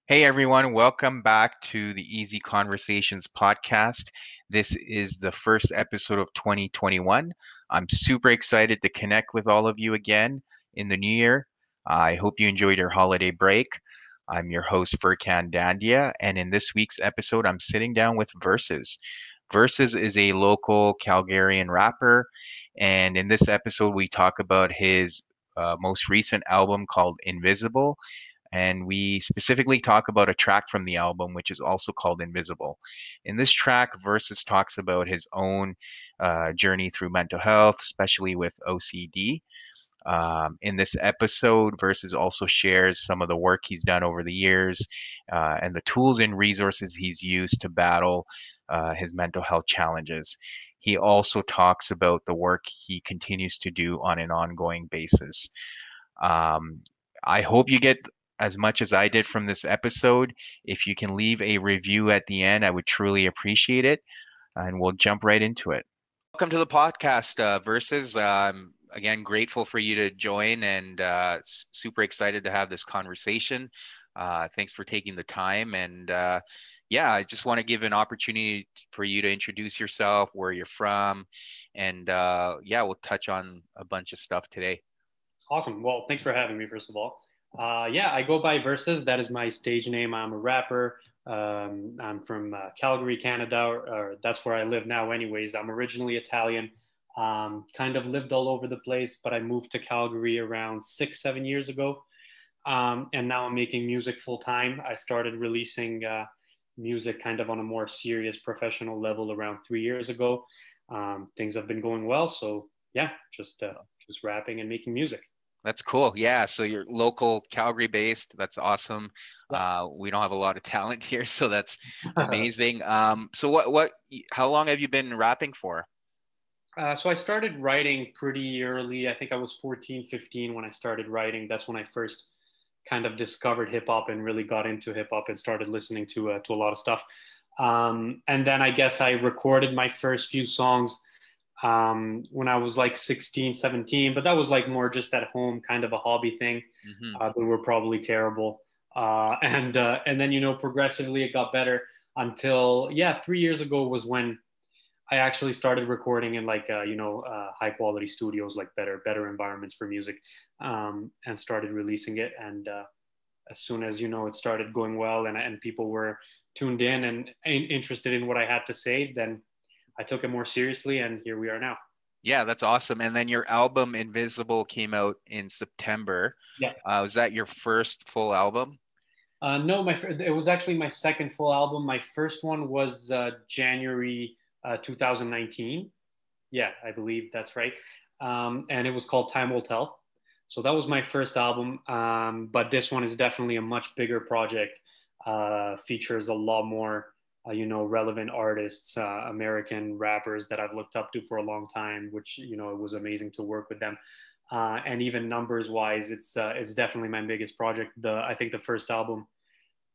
Hey everyone, welcome back to the Easy Conversations podcast. This is the first episode of 2021. I'm super excited to connect with all of you again in the new year. I hope you enjoyed your holiday break. I'm your host, Furkan Dandia, and in this week's episode, I'm sitting down with VERSVS. VERSVS is a local Calgarian rapper, and in this episode, we talk about his most recent album called Invisible, and we specifically talk about a track from the album, which is also called Invisible. In this track, Versus talks about his own journey through mental health, especially with OCD. In this episode, Versus also shares some of the work he's done over the years and the tools and resources he's used to battle his mental health challenges. He also talks about the work he continues to do on an ongoing basis. Um, I hope you get as much as I did from this episode. If you can leave a review at the end, I would truly appreciate it. And we'll jump right into it. Welcome to the podcast, Versus. I'm again grateful for you to join and super excited to have this conversation. Thanks for taking the time. And yeah, I just want to give an opportunity for you to introduce yourself, where you're from. And yeah, we'll touch on a bunch of stuff today. Awesome. Well, thanks for having me, first of all. Yeah, I go by Versus. That is my stage name. I'm a rapper. I'm from Calgary, Canada, or that's where I live now, anyways. I'm originally Italian. Kind of lived all over the place, but I moved to Calgary around 6, 7 years ago. And now I'm making music full time. I started releasing music kind of on a more serious professional level around 3 years ago. Things have been going well. So, yeah, just rapping and making music. That's cool. Yeah. So you're local Calgary based. That's awesome. Yeah. We don't have a lot of talent here, so that's amazing. So how long have you been rapping for? So I started writing pretty early. I think I was 14, 15 when I started writing. That's when I first kind of discovered hip hop and really got into hip hop and started listening to a lot of stuff. And then I guess I recorded my first few songs when I was like 16, 17, but that was like more just at home, kind of a hobby thing. Hmm. They were probably terrible. And then, progressively it got better until, yeah, 3 years ago was when I actually started recording in like, high quality studios, like better environments for music, and started releasing it. And as soon as, it started going well and people were tuned in and interested in what I had to say, then I took it more seriously, and here we are now. Yeah, that's awesome. And then your album Invisible came out in September. Yeah. Was that your first full album? No, it was actually my second full album. My first one was January 2019. Yeah, I believe that's right. And it was called Time Will Tell. So that was my first album. But this one is definitely a much bigger project. Features a lot more, relevant artists, American rappers that I've looked up to for a long time, which, it was amazing to work with them. And even numbers wise, it's definitely my biggest project. I think the first album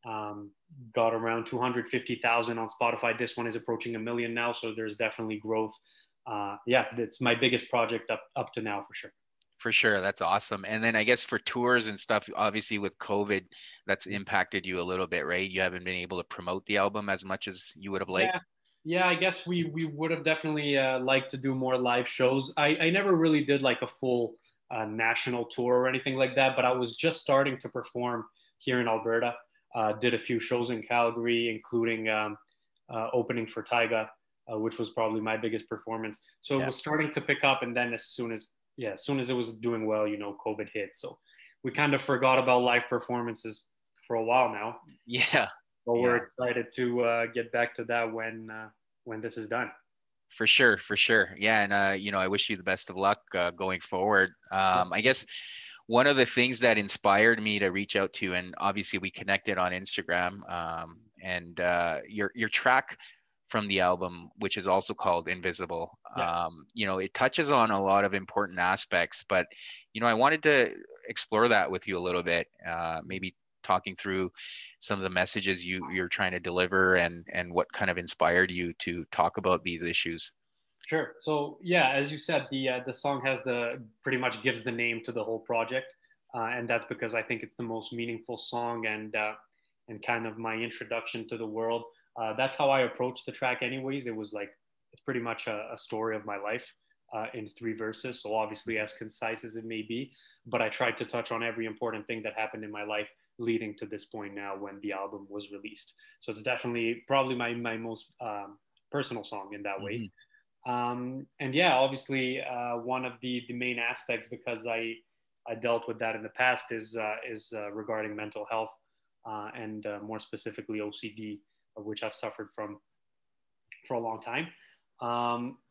um, got around 250,000 on Spotify. This one is approaching 1 million now, so there's definitely growth. Yeah, it's my biggest project up to now for sure. For sure. That's awesome. And then I guess for tours and stuff, obviously with COVID, that's impacted you a little bit, right? You haven't been able to promote the album as much as you would have liked. Yeah, yeah. I guess we would have definitely liked to do more live shows. I never really did like a full national tour or anything like that, but I was just starting to perform here in Alberta. Did a few shows in Calgary, including opening for Tyga, which was probably my biggest performance. So it Yeah. was starting to pick up, and then as soon as it was doing well, COVID hit. So we kind of forgot about live performances for a while now. Yeah. But we're Yeah. excited to get back to that when this is done. For sure, for sure. Yeah, and I wish you the best of luck going forward. I guess one of the things that inspired me to reach out to you, and obviously we connected on Instagram, and your track from the album, which is also called Invisible. Yeah. It touches on a lot of important aspects, but I wanted to explore that with you a little bit, maybe talking through some of the messages you're trying to deliver and what kind of inspired you to talk about these issues. Sure. So yeah, as you said, the song has the pretty much gives the name to the whole project, and that's because I think it's the most meaningful song, and and kind of my introduction to the world. That's how I approached the track, anyways. It was like it's pretty much a story of my life in 3 verses. So obviously as concise as it may be, but I tried to touch on every important thing that happened in my life leading to this point now when the album was released. So it's definitely probably my most personal song in that way. Hmm. And yeah, obviously one of the main aspects, because I dealt with that in the past, is regarding mental health and more specifically OCD, which I've suffered from for a long time.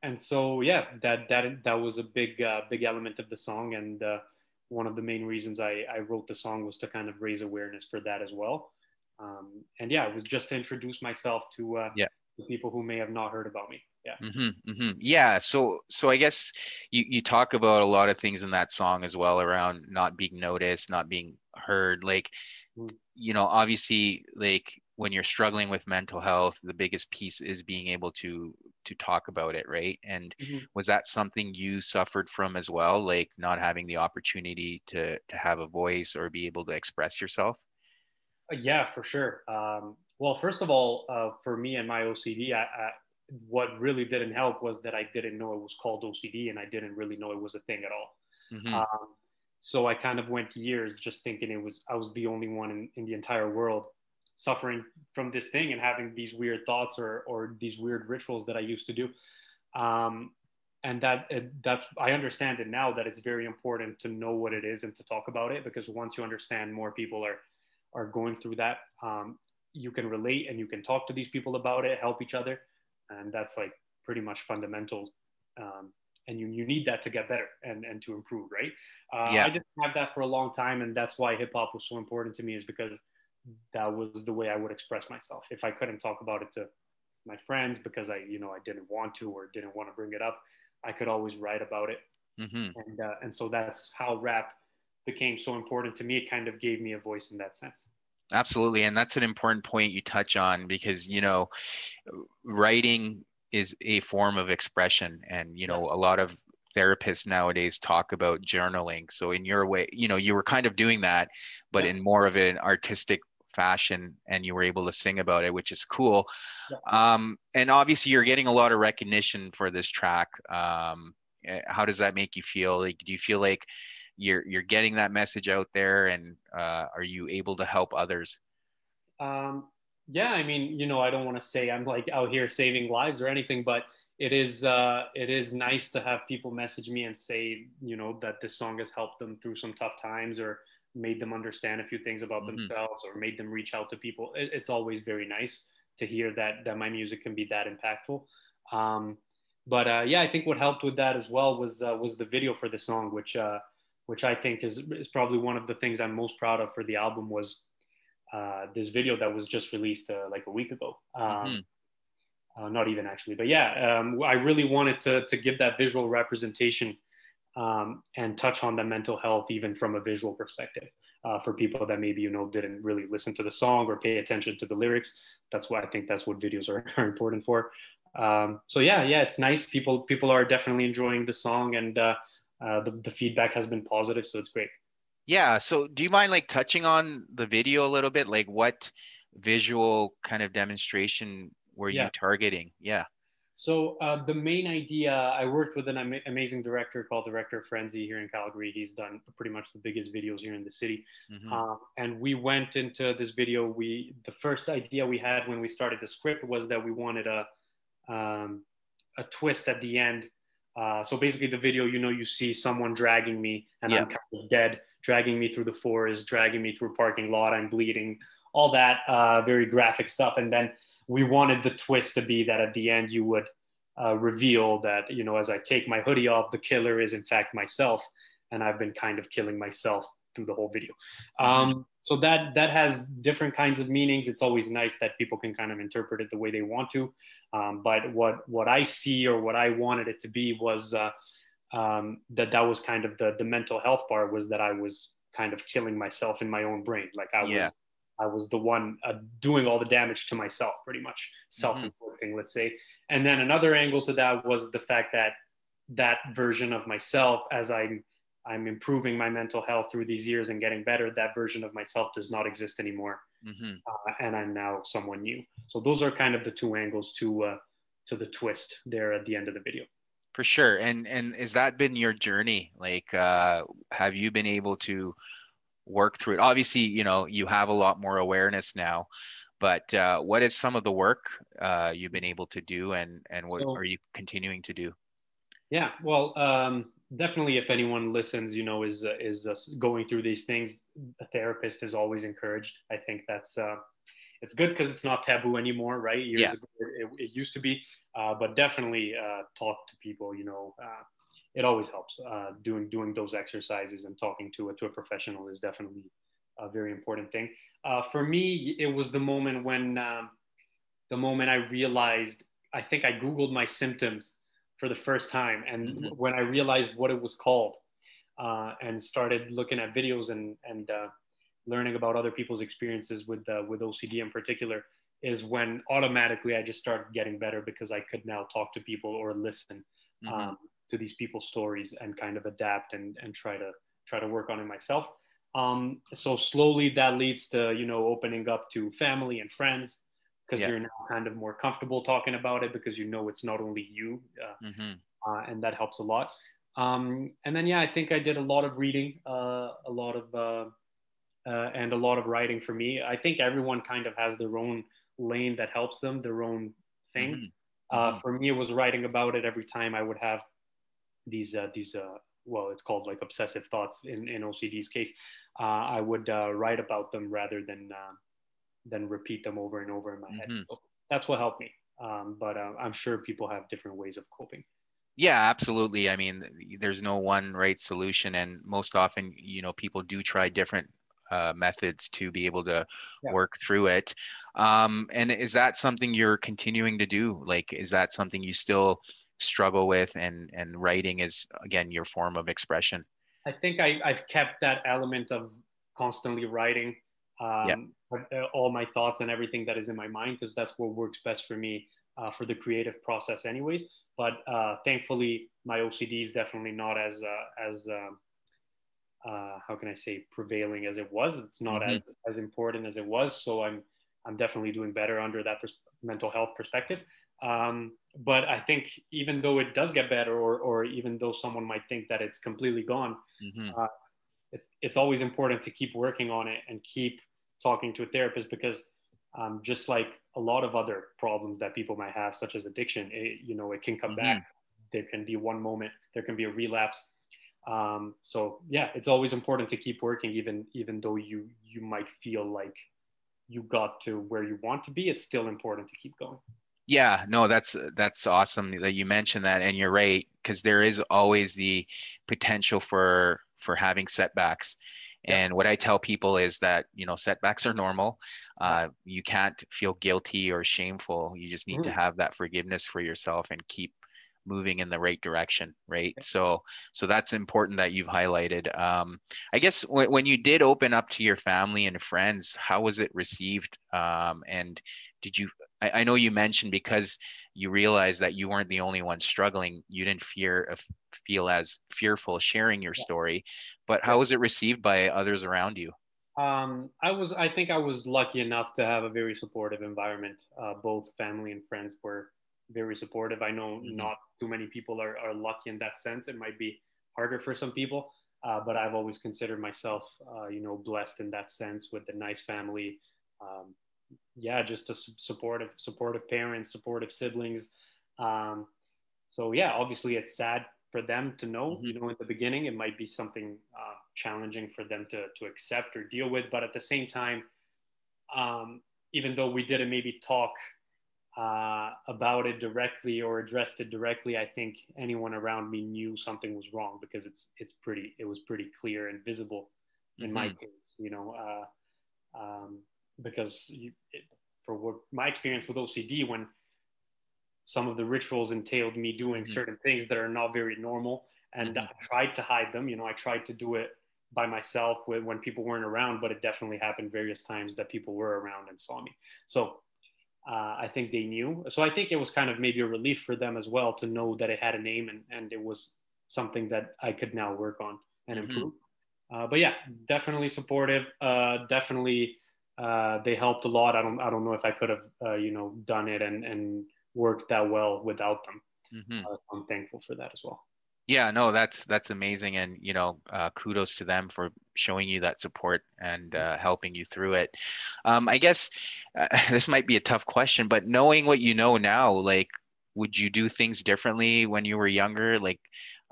And so yeah, that was a big element of the song, and one of the main reasons I wrote the song was to kind of raise awareness for that as well. And yeah, it was just to introduce myself to people who may have not heard about me. Yeah. Yeah. So I guess you talk about a lot of things in that song as well around not being noticed, not being heard. Like, Mm-hmm. obviously, like when you're struggling with mental health, the biggest piece is being able to talk about it, right? And Mm-hmm. was that something you suffered from as well, like not having the opportunity to have a voice or be able to express yourself? Yeah, for sure. Well, first of all, for me and my OCD, what really didn't help was that I didn't know it was called OCD, and I didn't really know it was a thing at all. Hmm. So I kind of went years just thinking I was the only one in the entire world suffering from this thing and having these weird thoughts or these weird rituals that I used to do. Um, and that's I understand it now that it's very important to know what it is and to talk about it, because once you understand more people are going through that, you can relate and you can talk to these people about it, help each other, and that's like pretty much fundamental. And you need that to get better and to improve, right? Yeah. I didn't have that for a long time, and that's why hip hop was so important to me, is because that was the way I would express myself. If I couldn't talk about it to my friends because I didn't want to or didn't want to bring it up, I could always write about it, Hmm. and so that's how rap became so important to me. It kind of gave me a voice in that sense. Absolutely. And that's an important point you touch on because, writing is a form of expression. And, Yeah, a lot of therapists nowadays talk about journaling. So in your way, you were kind of doing that, but yeah, in more of an artistic fashion, and you were able to sing about it, which is cool. yeah. And obviously you're getting a lot of recognition for this track. How does that make you feel? Like, do you feel like you're getting that message out there, and are you able to help others? Um, yeah, I mean, I don't want to say I'm like out here saving lives or anything, but it is nice to have people message me and say, that this song has helped them through some tough times or made them understand a few things about Hmm. themselves or made them reach out to people. It's always very nice to hear that my music can be that impactful. Um, but yeah, I think what helped with that as well was the video for the song, which I think is probably one of the things I'm most proud of for the album was this video that was just released like a week ago. Hmm. Not even actually, but yeah, I really wanted to give that visual representation and touch on the mental health even from a visual perspective for people that maybe didn't really listen to the song or pay attention to the lyrics. That's why I think that's what videos are important for. So yeah, it's nice. People are definitely enjoying the song, and the feedback has been positive, so it's great. Yeah. So do you mind like touching on the video a little bit? Like what visual kind of demonstration were you Yeah. targeting? Yeah. So the main idea, I worked with an amazing director called Director Frenzy here in Calgary. He's done pretty much the biggest videos here in the city, Hmm. and we went into this video. The first idea we had when we started the script was that we wanted a twist at the end. So basically, the video, you see someone dragging me, and Yeah. I'm kind of dead, dragging me through the forest, dragging me through a parking lot. I'm bleeding, all that very graphic stuff. And then we wanted the twist to be that at the end you would reveal that, as I take my hoodie off, the killer is in fact myself, and I've been kind of killing myself through the whole video. Hmm. So that has different kinds of meanings. It's always nice that people can kind of interpret it the way they want to. But what I see or what I wanted it to be was that was kind of the mental health part, was that I was kind of killing myself in my own brain. Like Yeah. I was the one doing all the damage to myself, pretty much Hmm. self-inflicting, let's say. And then another angle to that was the fact that that version of myself, as I'm I'm improving my mental health through these years and getting better, that version of myself does not exist anymore, Hmm. and I'm now someone new. So those are kind of the two angles to the twist there at the end of the video. For sure. And has that been your journey? Like, have you been able to work through it? Obviously, you have a lot more awareness now, but what is some of the work you've been able to do, and what So are you continuing to do? yeah, well, definitely, if anyone listens, is going through these things, a therapist is always encouraged. I think that's it's good because it's not taboo anymore, right? Years Yeah. ago, it used to be, but definitely talk to people. It always helps. Doing those exercises and talking to a professional is definitely a very important thing. For me, it was the moment I realized. I think I Googled my symptoms for the first time, and Hmm. when I realized what it was called, and started looking at videos and learning about other people's experiences with OCD in particular, is when automatically I just started getting better because I could now talk to people or listen Hmm. to these people's stories and kind of adapt and try to work on it myself. So slowly that leads to opening up to family and friends because Yeah. you're now kind of more comfortable talking about it because it's not only you, Hmm. and that helps a lot. And then yeah, I think I did a lot of reading, and a lot of writing for me. I think everyone kind of has their own lane that helps them, their own thing. Hmm. Hmm. For me, it was writing about it every time I would have these well, it's called like obsessive thoughts in OCD's case. I would write about them rather than repeat them over and over in my head. Hmm. So that's what helped me. But I'm sure people have different ways of coping. Yeah, absolutely. I mean, there's no one right solution, and most often, people do try different methods to be able to Yeah. work through it. And is that something you're continuing to do? Like, is that something you still struggle with, and writing is again your form of expression? I think I've kept that element of constantly writing, Yeah. all my thoughts and everything that is in my mind because that's what works best for me for the creative process, anyways. But thankfully, my OCD is definitely not as how can I say prevailing as it was. It's not Hmm. as important as it was. So I'm definitely doing better under that mental health perspective. But I think even though it does get better, or even though someone might think that it's completely gone, Hmm. uh, it's always important to keep working on it and keep talking to a therapist because just like a lot of other problems that people might have, such as addiction, it can come back. Hmm. There can be one moment, there can be a relapse. So yeah, it's always important to keep working, even though you might feel like you got to where you want to be. It's still important to keep going. Yeah, no, that's awesome that you mentioned that, and you're right, because there is always the potential for having setbacks. Yeah, And what I tell people is that, setbacks are normal. yeah. You can't feel guilty or shameful. You just need to Mhm. have that forgiveness for yourself and keep moving in the right direction, right? So that's important that you've highlighted. I guess when you did open up to your family and friends, how was it received? And did you I know you mentioned because you realized that you weren't the only one struggling, you didn't feel as fearful sharing your Yeah, story, but yeah. how was it received by others around you? I think I was lucky enough to have a very supportive environment. Both family and friends were very supportive. I know Hmm. not too many people are lucky in that sense. It might be harder for some people, but I've always considered myself, blessed in that sense with a nice family. Um, yeah, just a supportive parents, supportive siblings. Um, so yeah, obviously it's sad for them to know. Hmm. In the beginning, it might be something challenging for them to accept or deal with. But at the same time, um, even though we didn't maybe talk about it directly or addressed it directly, I think anyone around me knew something was wrong because it was pretty clear and visible in my Hmm. case. Because for what my experience with OCD, when some of the rituals entailed me doing Hmm. certain things that are not very normal, and I Hmm. tried to hide them. I tried to do it by myself when people weren't around, but it definitely happened various times that people were around and saw me. So I think they knew. So I think it was kind of maybe a relief for them as well to know that it had a name and it was something that I could now work on. and Mm-hmm. improve. But yeah, definitely supportive. Definitely, they helped a lot. I don't know if I could have, done it and worked that well without them. Mm-hmm. I'm thankful for that as well. Yeah, no, that's amazing, and kudos to them for showing you that support and helping you through it. I guess this might be a tough question, but knowing what you know now, like, would you do things differently when you were younger? Like,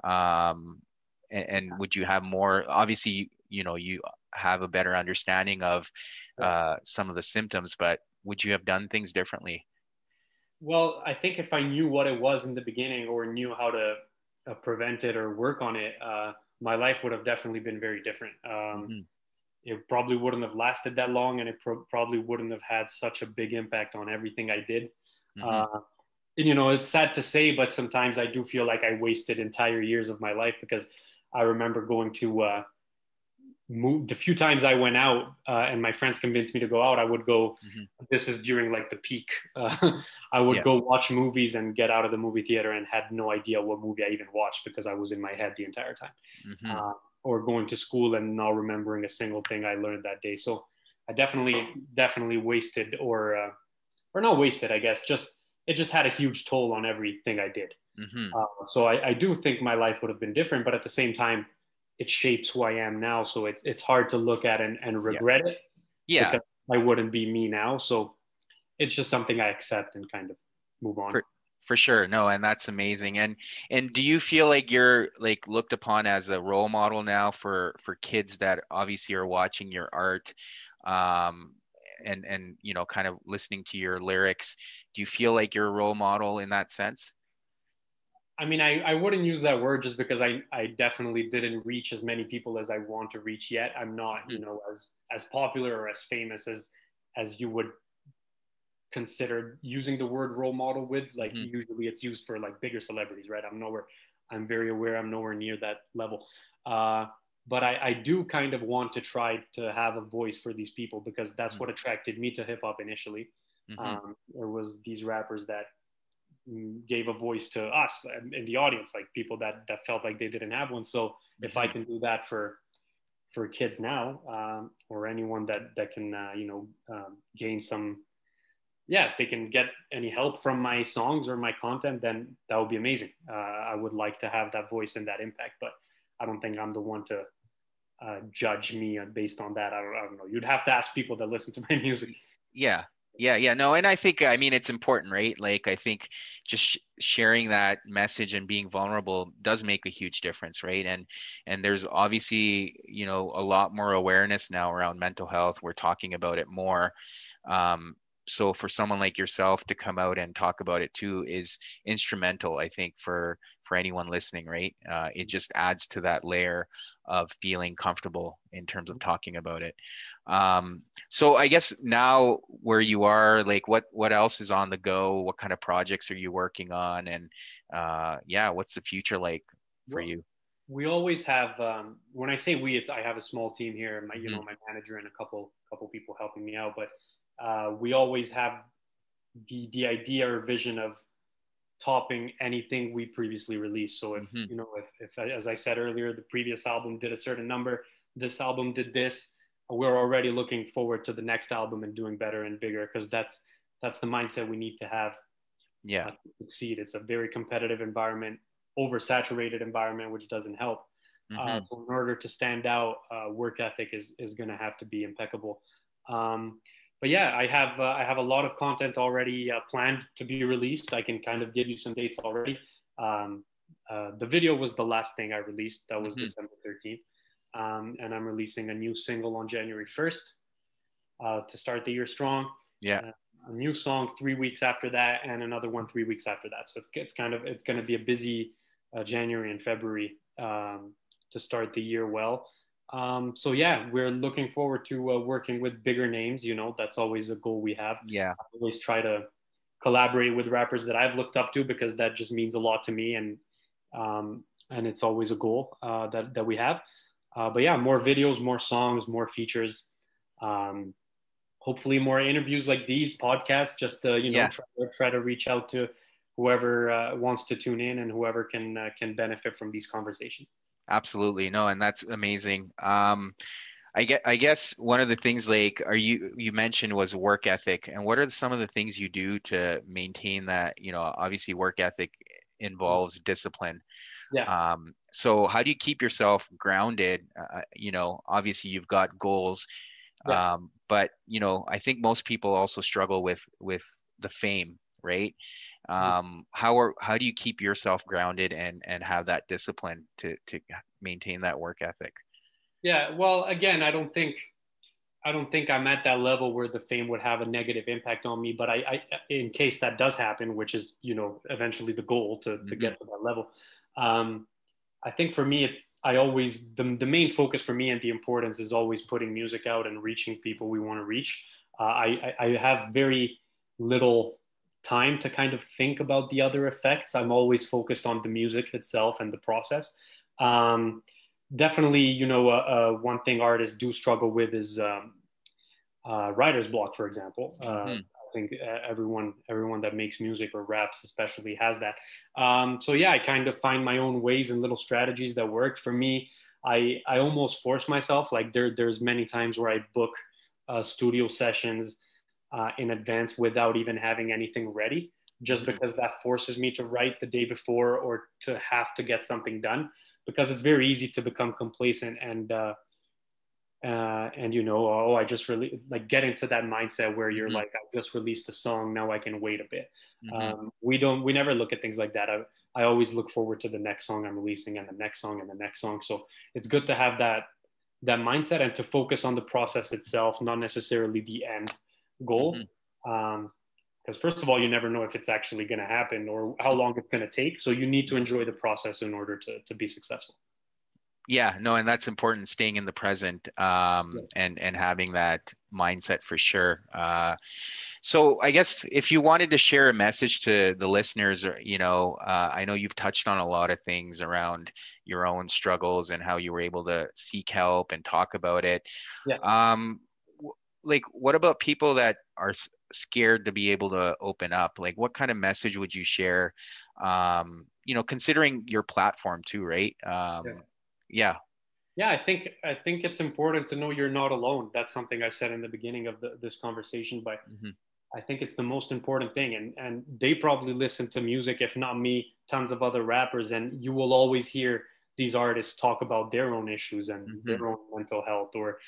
and would you have more? Obviously, you have a better understanding of some of the symptoms, but would you have done things differently? Well, I think if I knew what it was in the beginning or knew how to prevent it or work on it, my life would have definitely been very different. Hmm. It probably wouldn't have lasted that long, and it probably wouldn't have had such a big impact on everything I did. Hmm. Uh, and it's sad to say, but sometimes I do feel like I wasted entire years of my life because I remember going to the few times I went out and my friends convinced me to go out, I would go. Hmm. This is during like the peak. I would Yeah. go watch movies and get out of the movie theater and had no idea what movie I even watched because I was in my head the entire time. Hmm. Uh, or going to school and not remembering a single thing I learned that day. So I definitely wasted or not wasted, I guess. Just it just had a huge toll on everything I did. Hmm. So I do think my life would have been different, but at the same time, it shapes who I am now. So it's hard to look at and Yeah. regret it Yeah. because I wouldn't be me now. So it's just something I accept and kind of move on. For for sure. No, and that's amazing. And do you feel like you're like looked upon as a role model now for kids that obviously are watching your art, um, and kind of listening to your lyrics? Do you feel like you're a role model in that sense? I mean, I wouldn't use that word just because I definitely didn't reach as many people as I want to reach yet. I'm not, Hmm. as popular or as famous as you would consider using the word role model with. Like Hmm. usually it's used for like bigger celebrities, right? I'm very aware I'm nowhere near that level. But I do kind of want to try to have a voice for these people because that's Hmm. what attracted me to hip hop initially. Hmm. There was these rappers that gave a voice to us in the audience, like people that felt like they didn't have one. So if I Hmm. can do that for kids now, or anyone that can gain some, yeah, if they can get any help from my songs or my content, then that would be amazing. I would like to have that voice and that impact, but I don't think I'm the one to judge me based on that. I don't know. You'd have to ask people that listen to my music. Yeah. Yeah, yeah, no, and I think, I mean, it's important, right? Like, I think just sharing that message and being vulnerable does make a huge difference, right? And there's obviously, a lot more awareness now around mental health. We're talking about it more. Um, so for someone like yourself to come out and talk about it too is instrumental, I think, for anyone listening, right? It just adds to that layer of feeling comfortable in terms of talking about it. So I guess now where you are, like what else is on the go? What kind of projects are you working on? And yeah, what's the future like for Well, you? we always have. When I say we, it's I have a small team here. Hmm. My manager and a couple people helping me out. But we always have the idea or vision of topping anything we previously released. So if Hmm. if as I said earlier, the previous album did a certain number, this album did this, we're already looking forward to the next album and doing better and bigger because that's the mindset we need to have Yeah. to succeed. It's a very competitive environment, oversaturated environment, which doesn't help. Hmm. So in order to stand out, work ethic is going to have to be impeccable. Um, but yeah, I have a lot of content already planned to be released. I can kind of give you some dates already. Um, the video was the last thing I released. That was Hmm. December 13th. And I'm releasing a new single on January 1st to start the year strong. Yeah. A new song 3 weeks after that, and another one 3 weeks after that. So it's going to be a busy January and February to start the year well. So yeah, we're looking forward to working with bigger names. That's always a goal we have. Yeah. I always try to collaborate with rappers that I've looked up to because that just means a lot to me, and it's always a goal that we have. But yeah, more videos, more songs, more features. Um, Hopefully more interviews like these podcasts just to Yeah. try to reach out to whoever wants to tune in and whoever can benefit from these conversations. Absolutely. No, and that's amazing. I guess one of the things like you mentioned was work ethic, and what are some of the things you do to maintain that? Obviously work ethic involves discipline. Yeah, So how do you keep yourself grounded? Obviously you've got goals, yeah. but I think most people also struggle with the fame, right? How do you keep yourself grounded and have that discipline to maintain that work ethic? Yeah, well, again, I don't think I'm at that level where the fame would have a negative impact on me. But in case that does happen, which is eventually the goal to Hmm. get to that level, um, I think for me, I always the main focus for me and the importance is always putting music out and reaching people we want to reach. I have very little time to kind of think about the other effects. I'm always focused on the music itself and the process. Um, Definitely, one thing artists do struggle with is writer's block, for example. Hmm. I think everyone that makes music or raps especially has that. So yeah, I kind of find my own ways and little strategies that work for me. I almost force myself. Like there's many times where I book studio sessions in advance without even having anything ready, just Hmm. because that forces me to write the day before or to have to get something done. Because it's very easy to become complacent and oh, I just really like get into that mindset where you're Hmm. like, I just released a song, now I can wait a bit. Hmm. We never look at things like that. I always look forward to the next song I'm releasing and the next song and the next song. So it's good to have that mindset and to focus on the process itself, not necessarily the end Hmm. goal. Because first of all, you never know if it's actually going to happen or how long it's going to take. So you need to enjoy the process in order to be successful. Yeah, no, and that's important, staying in the present, Yeah. and having that mindset for sure. So I guess if you wanted to share a message to the listeners, or I know you've touched on a lot of things around your own struggles and how you were able to seek help and talk about it. Yeah. Um, like, what about people that are scared to be able to open up? Like, what kind of message would you share? Considering your platform too, right? Yeah. Yeah. Yeah, I think it's important to know you're not alone. That's something I said in the beginning of this conversation, but Hmm. I think it's the most important thing. And they probably listen to music, if not me, tons of other rappers, and you will always hear these artists talk about their own issues and Hmm. their own mental health, or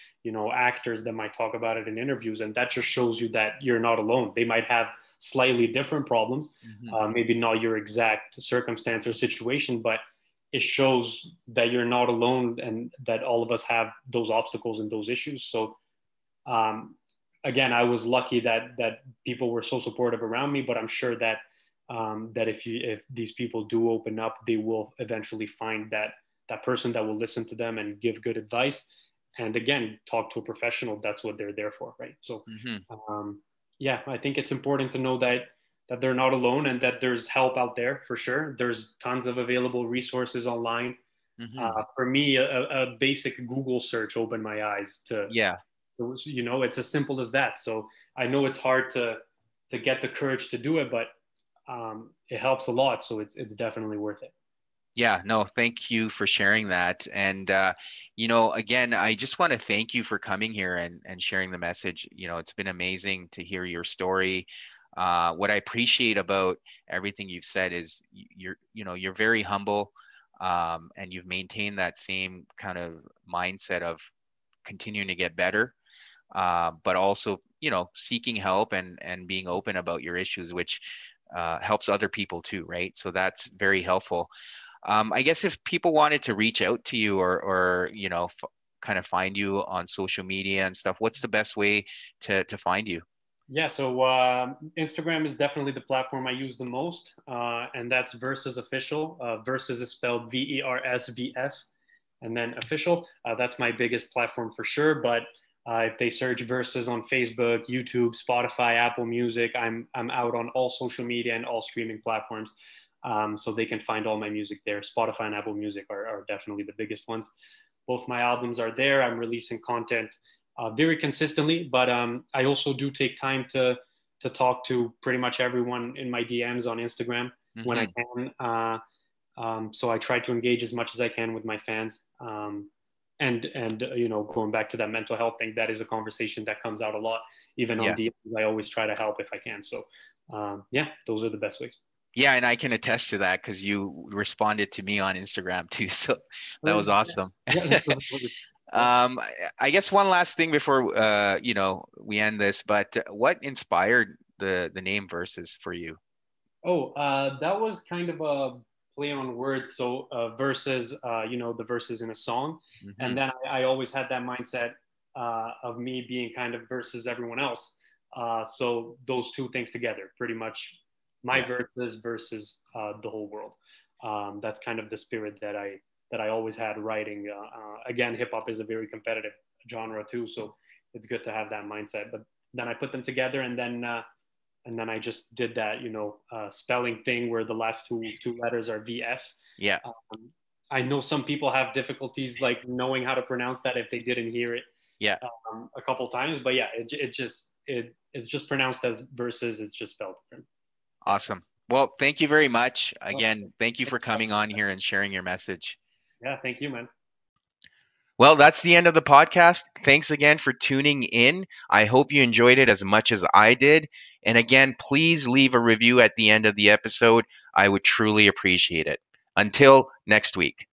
actors that might talk about it in interviews, and that just shows you that you're not alone. They might have slightly different problems, Hmm. maybe not your exact circumstance or situation, but it shows that you're not alone and that all of us have those obstacles and those issues. So um, again, I was lucky that people were so supportive around me, but I'm sure that that if these people do open up, they will eventually find that person that will listen to them and give good advice. And again, talk to a professional. That's what they're there for, right? So, Hmm. um, yeah, I think it's important to know that they're not alone and that there's help out there for sure. There's tons of available resources online. Hmm. For me, a basic Google search opened my eyes to Yeah. so, it's as simple as that. So I know it's hard to get the courage to do it, but it helps a lot. So it's definitely worth it. Yeah, no, thank you for sharing that. And again, I just want to thank you for coming here and sharing the message. It's been amazing to hear your story. What I appreciate about everything you've said is you're very humble, and you've maintained that same kind of mindset of continuing to get better, but also, seeking help and being open about your issues, which helps other people too, right? So that's very helpful. I guess if people wanted to reach out to you, or kind of find you on social media and stuff, what's the best way to find you? Yeah. So Instagram is definitely the platform I use the most, and that's Versus Official. Versus is spelled VERSVS, and then official. That's my biggest platform for sure. But if they search Versus on Facebook, YouTube, Spotify, Apple Music, I'm out on all social media and all streaming platforms. So they can find all my music there. Spotify and Apple Music are definitely the biggest ones. Both my albums are there. I'm releasing content very consistently, but I also do take time to talk to pretty much everyone in my DMs on Instagram when I Hmm. can. So I try to engage as much as I can with my fans. And you know, going back to that mental health thing, that is a conversation that comes out a lot. Even on Yeah. DMs, I always try to help if I can. So yeah, those are the best ways. Yeah, and I can attest to that because you responded to me on Instagram too. So that was Yeah, awesome. yeah, yeah. I guess one last thing before we end this, but what inspired the name Versus for you? Oh, that was kind of a play on words. So verses, you know, the verses in a song, Hmm. and then I always had that mindset of me being kind of versus everyone else. So those two things together, pretty much, my Yeah. verses versus the whole world. That's kind of the spirit that I always had writing. Again, hip hop is a very competitive genre too, so it's good to have that mindset. But then I put them together, and then I just did that, you know, spelling thing where the last two letters are VS. Yeah. Um, I know some people have difficulties like knowing how to pronounce that if they didn't hear it Yeah. a couple times, but yeah, it's just pronounced as versus. It's just spelled different. Awesome. Well, thank you very much. Oh, Again, thank you for coming on here and sharing your message. yeah, thank you, man. Well, that's the end of the podcast. Thanks again for tuning in. I hope you enjoyed it as much as I did. And again, please leave a review at the end of the episode. I would truly appreciate it. Until next week.